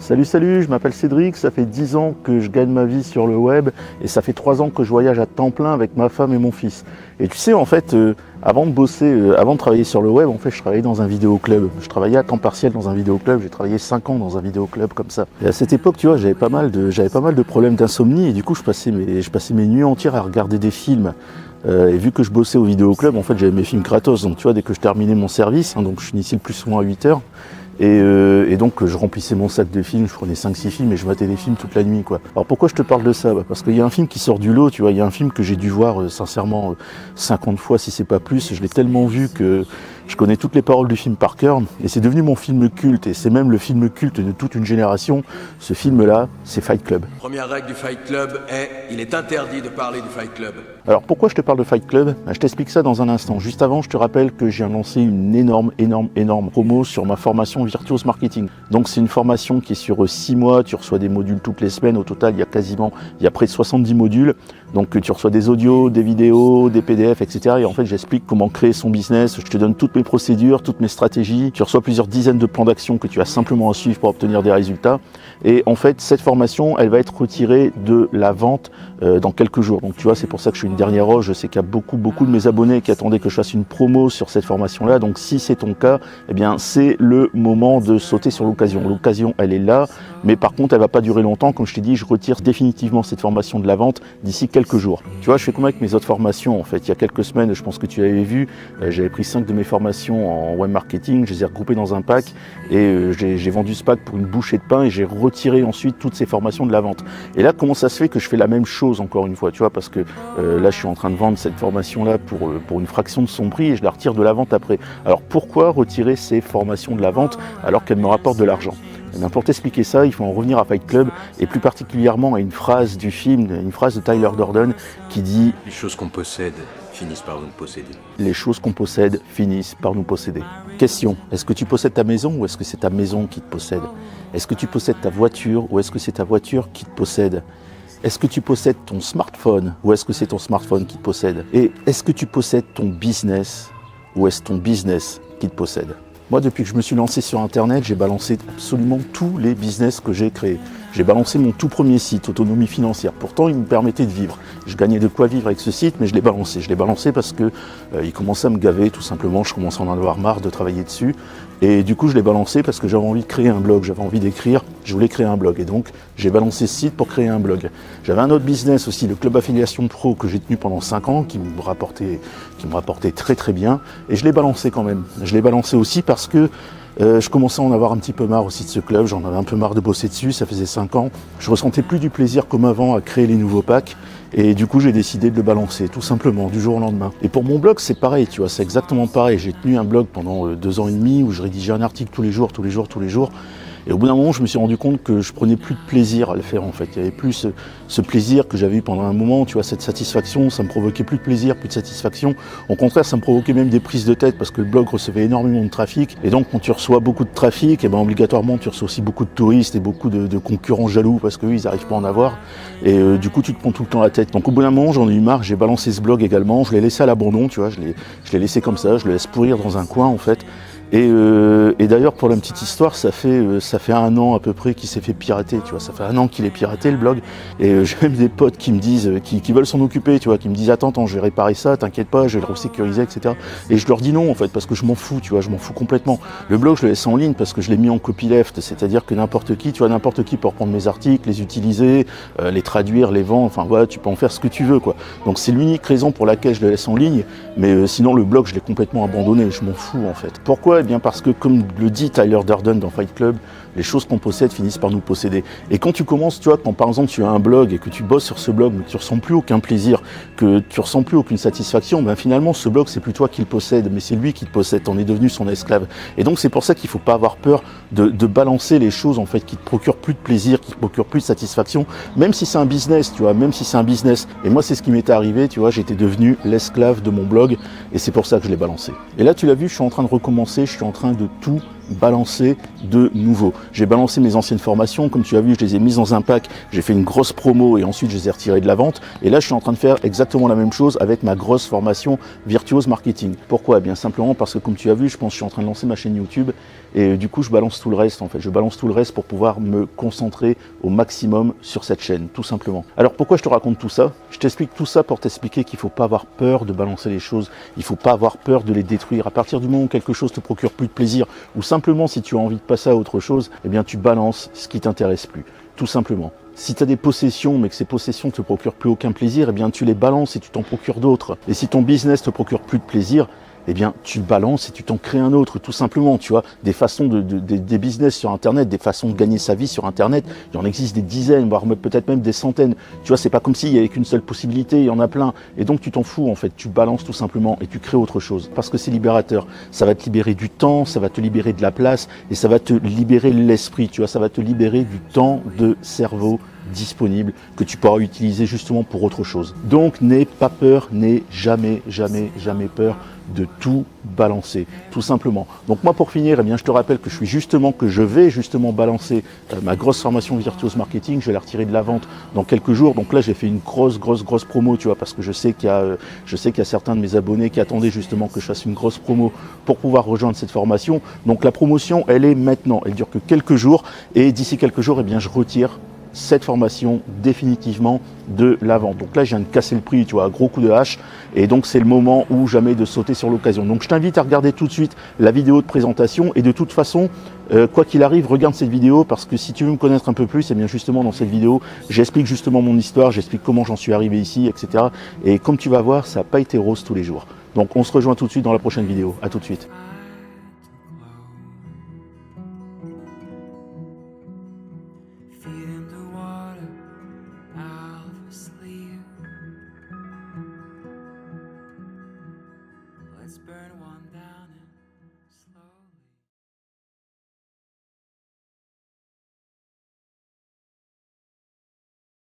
Salut, je m'appelle Cédric, ça fait 10 ans que je gagne ma vie sur le web et ça fait 3 ans que je voyage à temps plein avec ma femme et mon fils. Et tu sais, en fait, avant de travailler sur le web, en fait, je travaillais dans un vidéoclub. Je travaillais à temps partiel dans un vidéoclub, j'ai travaillé 5 ans dans un vidéoclub comme ça. Et à cette époque, tu vois, j'avais pas mal de problèmes d'insomnie et du coup, je passais mes nuits entières à regarder des films. Et vu que je bossais au vidéoclub, en fait, j'avais mes films gratos. Donc, tu vois, dès que je terminais mon service, donc je finissais le plus souvent à 8 heures. Et donc je remplissais mon sac de films, je prenais 5-6 films et je matais des films toute la nuit, quoi. Alors pourquoi je te parle de ça ? Parce qu'il y a un film qui sort du lot, tu vois, il y a un film que j'ai dû voir sincèrement 50 fois si c'est pas plus. Je l'ai tellement vu que je connais toutes les paroles du film par cœur et c'est devenu mon film culte et c'est même le film culte de toute une génération. Ce film-là, c'est Fight Club. Première règle du Fight Club est il est interdit de parler du Fight Club. Alors pourquoi je te parle de Fight Club ? Je t'explique ça dans un instant. Juste avant, je te rappelle que j'ai lancé une énorme promo sur ma formation Virtuose Marketing. Donc c'est une formation qui est sur 6 mois, tu reçois des modules toutes les semaines. Au total, il y a près de 70 modules. Donc tu reçois des audios, des vidéos, des PDF, etc. Et en fait, j'explique comment créer son business. Je te donne toutes mes procédures, toutes mes stratégies. Tu reçois plusieurs dizaines de plans d'action que tu as simplement à suivre pour obtenir des résultats. Et en fait, cette formation, elle va être retirée de la vente dans quelques jours. Donc tu vois, c'est pour ça que je suis une dernière roche. Je sais qu'il y a beaucoup de mes abonnés qui attendaient que je fasse une promo sur cette formation-là. Donc si c'est ton cas, eh bien c'est le moment de sauter sur l'occasion. L'occasion, elle est là, mais par contre, elle va pas durer longtemps. Comme je t'ai dit, je retire définitivement cette formation de la vente d'ici quelques jours. Tu vois, je fais comme avec mes autres formations. En fait, il y a quelques semaines, je pense que tu avais vu, j'avais pris 5 de mes formations en web marketing, je les ai regroupées dans un pack et j'ai vendu ce pack pour une bouchée de pain et j'ai retiré ensuite toutes ces formations de la vente. Et là, comment ça se fait que je fais la même chose encore une fois, tu vois, parce que là, je suis en train de vendre cette formation-là pour une fraction de son prix et je la retire de la vente après. Alors pourquoi retirer ces formations de la vente alors qu'elles me rapportent de l'argent ? Eh bien, pour t'expliquer ça, il faut en revenir à Fight Club et plus particulièrement à une phrase du film, une phrase de Tyler Durden qui dit « Les choses qu'on possède finissent par nous posséder. » Les choses qu'on possède finissent par nous posséder. Question, est-ce que tu possèdes ta maison ou est-ce que c'est ta maison qui te possède ? Est-ce que tu possèdes ta voiture ou est-ce que c'est ta voiture qui te possède ? Est-ce que tu possèdes ton smartphone ou est-ce que c'est ton smartphone qui te possède ? Et est-ce que tu possèdes ton business ou est-ce ton business qui te possède ? Moi, depuis que je me suis lancé sur Internet, j'ai balancé absolument tous les business que j'ai créés. J'ai balancé mon tout premier site, Autonomie Financière. Pourtant, il me permettait de vivre. Je gagnais de quoi vivre avec ce site, mais je l'ai balancé. Je l'ai balancé parce que il commençait à me gaver, tout simplement. Je commençais à en avoir marre de travailler dessus. Et du coup, je l'ai balancé parce que j'avais envie de créer un blog, j'avais envie d'écrire, je voulais créer un blog. Et donc, j'ai balancé ce site pour créer un blog. J'avais un autre business aussi, le Club Affiliation Pro, que j'ai tenu pendant 5 ans, qui me rapportait très bien. Et je l'ai balancé quand même. Je l'ai balancé aussi parce que je commençais à en avoir un petit peu marre aussi de ce club, j'en avais un peu marre de bosser dessus, ça faisait 5 ans. Je ressentais plus du plaisir comme avant à créer les nouveaux packs. Et du coup, j'ai décidé de le balancer, tout simplement, du jour au lendemain. Et pour mon blog, c'est pareil, tu vois, c'est exactement pareil. J'ai tenu un blog pendant 2 ans et demi où je rédigeais un article tous les jours. Et au bout d'un moment, je me suis rendu compte que je prenais plus de plaisir à le faire, en fait. Il y avait plus ce plaisir que j'avais eu pendant un moment, tu vois, cette satisfaction, ça me provoquait plus de plaisir, plus de satisfaction. Au contraire, ça me provoquait même des prises de tête parce que le blog recevait énormément de trafic. Et donc, quand tu reçois beaucoup de trafic, et ben, obligatoirement, tu reçois aussi beaucoup de touristes et beaucoup de concurrents jaloux parce qu'eux, ils n'arrivent pas à en avoir. Et du coup, tu te prends tout le temps la tête. Donc, au bout d'un moment, j'en ai eu marre, j'ai balancé ce blog également. Je l'ai laissé à l'abandon, tu vois, je l'ai laissé comme ça, je le laisse pourrir dans un coin, en fait. Et d'ailleurs, pour la petite histoire, ça fait 1 an à peu près qu'il s'est fait pirater, tu vois. Ça fait 1 an qu'il est piraté, le blog. Et j'ai même des potes qui me disent, qui veulent s'en occuper, tu vois, qui me disent, attends, je vais réparer ça, t'inquiète pas, je vais le resécuriser, etc. Et je leur dis non, en fait, parce que je m'en fous, tu vois, je m'en fous complètement. Le blog, je le laisse en ligne parce que je l'ai mis en copyleft, c'est-à-dire que n'importe qui peut reprendre mes articles, les utiliser, les traduire, les vendre, enfin voilà, tu peux en faire ce que tu veux, quoi. Donc c'est l'unique raison pour laquelle je le laisse en ligne, mais sinon le blog, je l'ai complètement abandonné, je m'en fous, en fait. Pourquoi ? Eh bien parce que, comme le dit Tyler Durden dans Fight Club, les choses qu'on possède finissent par nous posséder. Et quand tu commences, tu vois, quand par exemple tu as un blog et que tu bosses sur ce blog, mais que tu ressens plus aucun plaisir, que tu ressens plus aucune satisfaction, ben finalement ce blog c'est plus toi qui le possède, mais c'est lui qui te possède, t'en es devenu son esclave. Et donc c'est pour ça qu'il faut pas avoir peur de balancer les choses en fait qui te procurent plus de plaisir, qui te procurent plus de satisfaction, même si c'est un business, tu vois, même si c'est un business. Et moi c'est ce qui m'était arrivé, tu vois, j'étais devenu l'esclave de mon blog et c'est pour ça que je l'ai balancé. Et là tu l'as vu, je suis en train de recommencer, je suis en train de tout balancer de nouveau. J'ai balancé mes anciennes formations, comme tu as vu, je les ai mises dans un pack, j'ai fait une grosse promo et ensuite je les ai retirées de la vente. Et là, je suis en train de faire exactement la même chose avec ma grosse formation Virtuose Marketing. Pourquoi? Eh bien simplement parce que comme tu as vu, je pense que je suis en train de lancer ma chaîne YouTube et du coup, je balance tout le reste en fait. Je balance tout le reste pour pouvoir me concentrer au maximum sur cette chaîne, tout simplement. Alors pourquoi je te raconte tout ça? Je t'explique tout ça pour t'expliquer qu'il ne faut pas avoir peur de balancer les choses, il ne faut pas avoir peur de les détruire. À partir du moment où quelque chose te procure plus de plaisir ou simplement si tu as envie de passer à autre chose, eh bien tu balances ce qui t'intéresse plus, tout simplement. Si tu as des possessions mais que ces possessions ne te procurent plus aucun plaisir, eh bien tu les balances et tu t'en procures d'autres. Et si ton business te procure plus de plaisir, eh bien, tu le balances et tu t'en crées un autre, tout simplement, tu vois. Des façons des business sur Internet, des façons de gagner sa vie sur Internet, il y en existe des dizaines, voire peut-être même des centaines. Tu vois, c'est pas comme s'il y avait qu'une seule possibilité, il y en a plein. Et donc, tu t'en fous, en fait. Tu balances tout simplement et tu crées autre chose. Parce que c'est libérateur. Ça va te libérer du temps, ça va te libérer de la place et ça va te libérer l'esprit, tu vois. Ça va te libérer du temps de cerveau disponible que tu pourras utiliser justement pour autre chose. Donc, n'aie pas peur, n'aie jamais peur de tout balancer, tout simplement. Donc moi pour finir, eh bien, je te rappelle que je vais justement balancer ma grosse formation Virtuose Marketing, je vais la retirer de la vente dans quelques jours. Donc là j'ai fait une grosse promo, tu vois, parce que je sais qu'il y a certains de mes abonnés qui attendaient justement que je fasse une grosse promo pour pouvoir rejoindre cette formation. Donc la promotion, elle est maintenant, elle dure que quelques jours et d'ici quelques jours, eh bien, je retire cette formation définitivement de la vente. Donc là, je viens de casser le prix, tu vois, à gros coup de hache. Et donc, c'est le moment où jamais de sauter sur l'occasion. Donc, je t'invite à regarder tout de suite la vidéo de présentation. Et de toute façon, quoi qu'il arrive, regarde cette vidéo parce que si tu veux me connaître un peu plus, eh bien justement dans cette vidéo, j'explique justement mon histoire, j'explique comment j'en suis arrivé ici, etc. Et comme tu vas voir, ça n'a pas été rose tous les jours. Donc, on se rejoint tout de suite dans la prochaine vidéo. À tout de suite.